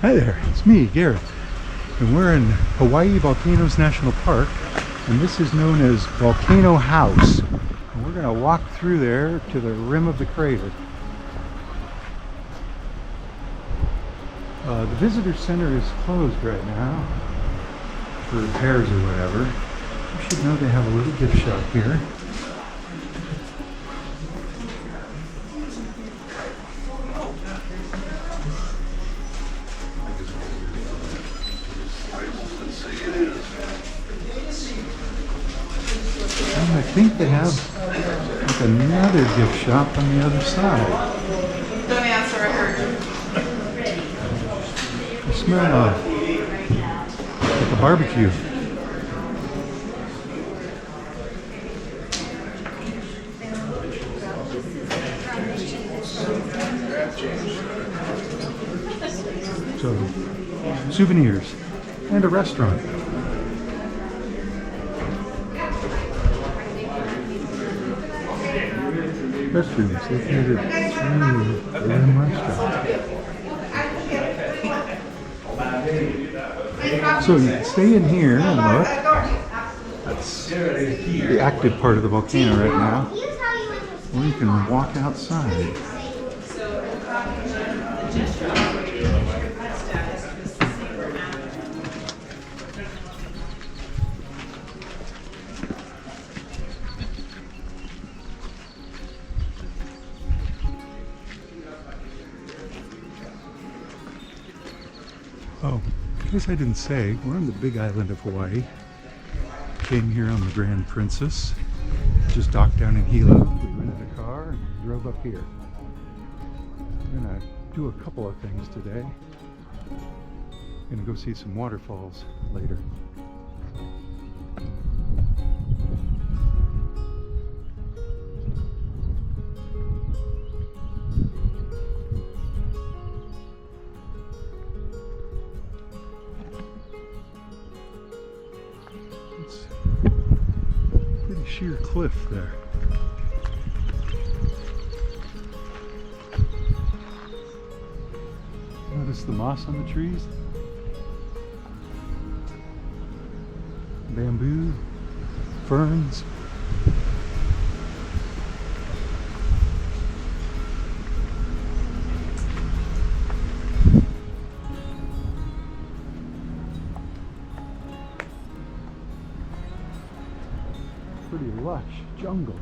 Hi there, it's me, Gareth, and we're in Hawaii Volcanoes National Park, and this is known as Volcano House. And we're going to walk through there to the rim of the crater. The visitor center is closed right now for repairs or whatever. You should know they have a little gift shop here. And I think they have like another gift shop on the other side. Don't answer, I heard you. I smell like a barbecue. So, souvenirs and a restaurant. Restrooms located through the rim restaurant. So you can stay in here and look. That's the active part of the volcano right now. Or you can walk outside. Oh, in case I didn't say, we're on the big island of Hawaii. Came here on the Grand Princess. Just docked down in Hilo. We rented a car and drove up here. We're gonna do a couple of things today. Gonna go see some waterfalls later. Sheer cliff there. Notice the moss on the trees? Bamboo, ferns. Pretty lush jungle.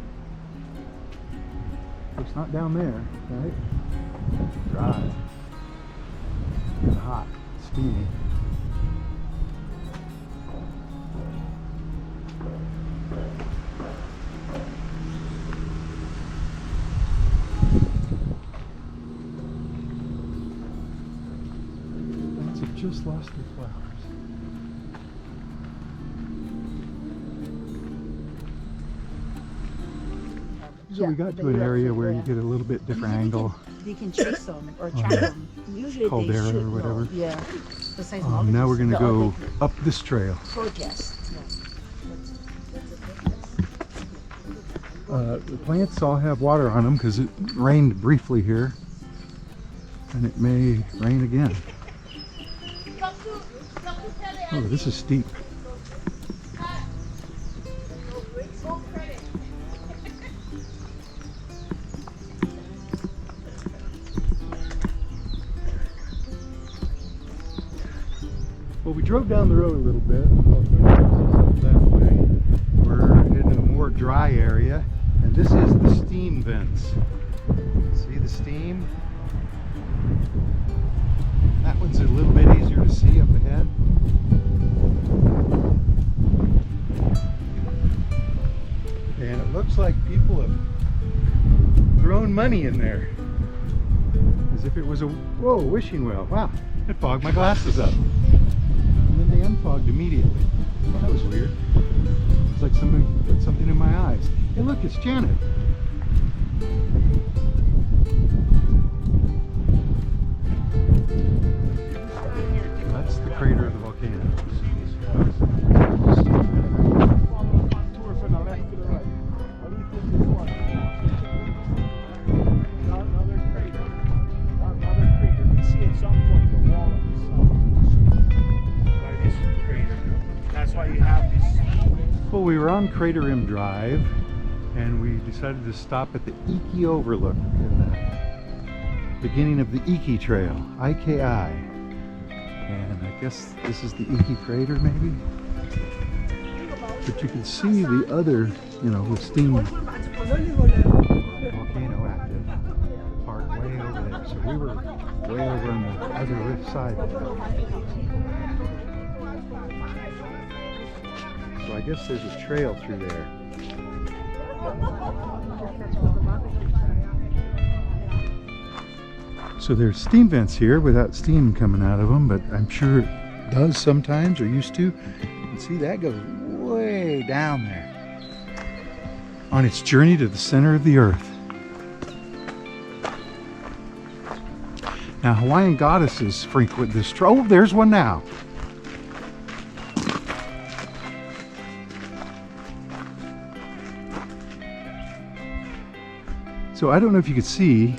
It's not down there, right? Dry. And hot, steamy. Plants have just lost their flowers. So we got to an area where you get a little bit different angle. They can chase them or track them. Usually Caldera they should or whatever. know. Yeah. Besides Now we're going to go up this trail. Forecast. The plants all have water on them because it rained briefly here, and it may rain again. Oh, this is steep. Well, we drove down the road a little bit. That way. We're in a more dry area, and this is the steam vents. See the steam? That one's a little bit easier to see up ahead. And it looks like people have thrown money in there. As if it was a, whoa, wishing well. Wow, it fogged my glasses up. They unfogged immediately. Well, that was weird. It's like somebody put something in my eyes. Hey look, it's Janet. That's the crater of the volcano. Tour from the left to the right. What do you think this one? Another crater. Another crater. We see at some point the wall of the sun. Well, we were on Crater Rim Drive and we decided to stop at the Iki Overlook in the beginning of the Iki Trail, IKI. And I guess this is the Iki Crater maybe? But you can see the other, you know, with steam volcano active part way over there. So we were way over on the other side there. So I guess there's a trail through there. So there's steam vents here without steam coming out of them, but I'm sure it does sometimes or used to. You can see that goes way down there on its journey to the center of the earth. Now Hawaiian goddesses frequent this trail. Oh, there's one now. So I don't know if you could see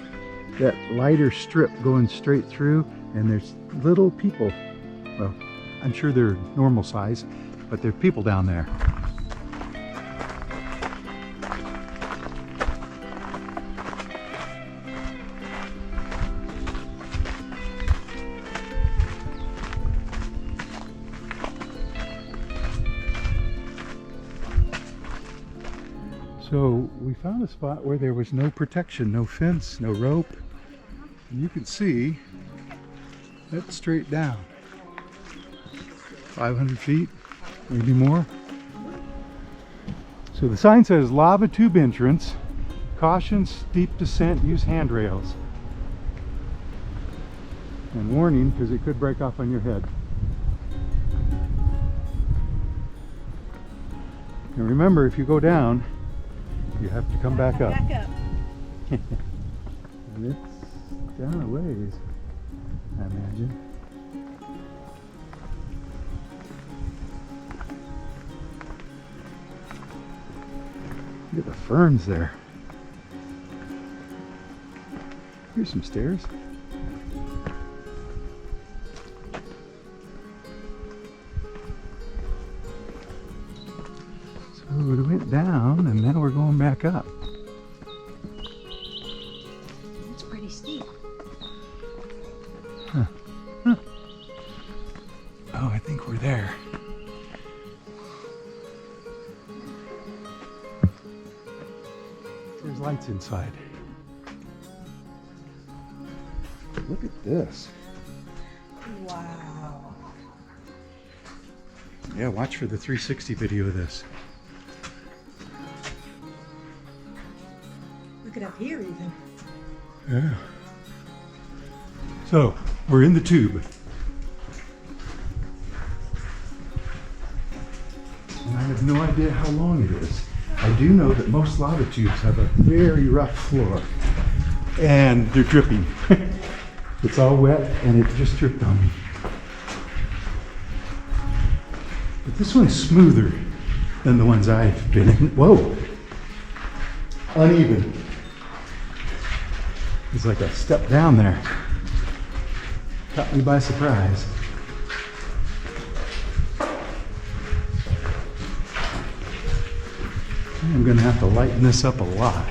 that lighter strip going straight through, and there's little people. Well, I'm sure they're normal size, but there are people down there. So we found a spot where there was no protection, no fence, no rope. And you can see that's straight down. 500 feet, maybe more. So the sign says lava tube entrance, caution steep descent, use handrails. And warning, because it could break off on your head. And remember, if you go down, you have to come back up. Back up. And it's down a ways, I imagine. Look at the ferns there. Here's some stairs. So we went down and now we're going back up. It's pretty steep. Huh. Huh. Oh, I think we're there. There's lights inside. Look at this. Wow. Yeah, watch for the 360 video of this. Look it up here even. Yeah. So, we're in the tube. And I have no idea how long it is. I do know that most lava tubes have a very rough floor. And they're dripping. It's all wet and it just dripped on me. But this one's smoother than the ones I've been in. Whoa! Uneven. It's like a step down there. Caught me by surprise. I'm gonna have to lighten this up a lot.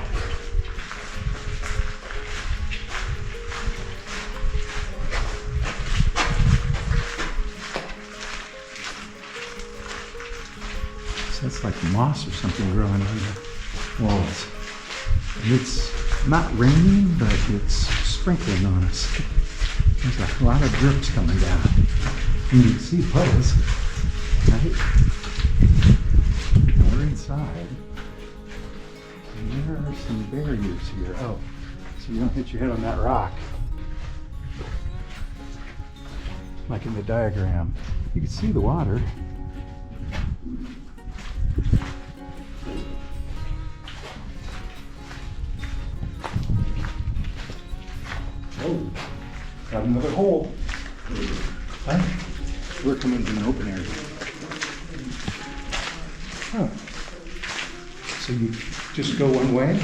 So it's like moss or something growing on the walls. And it's not raining, but it's sprinkling on us. There's a lot of drips coming down. And you can see puddles, right? And we're inside. And there are some barriers here. Oh, so you don't hit your head on that rock. Like in the diagram. You can see the water. Oh, got another hole. Huh? We're coming to an open area. Huh. So you just go one way?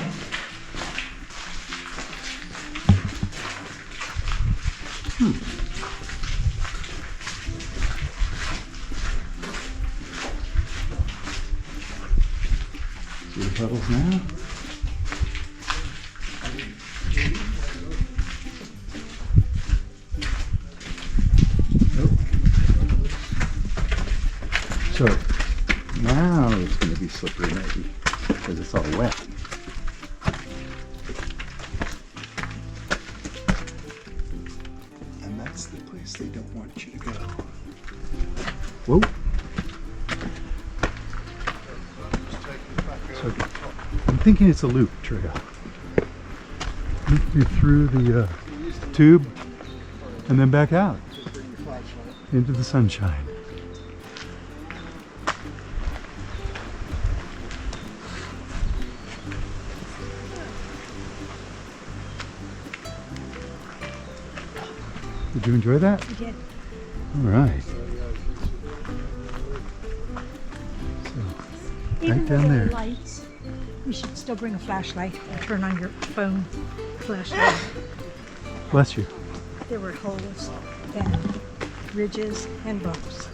puddles now. So now it's going to be slippery maybe because it's all wet. And that's the place they don't want you to go. Whoa. So I'm thinking it's a loop trail. You're through the tube and then back out into the sunshine. Did you enjoy that? We did. All right. So, Even right though down there are there. lights, you should still bring a flashlight and turn on your phone flashlight. Bless you. There were holes and ridges and bumps.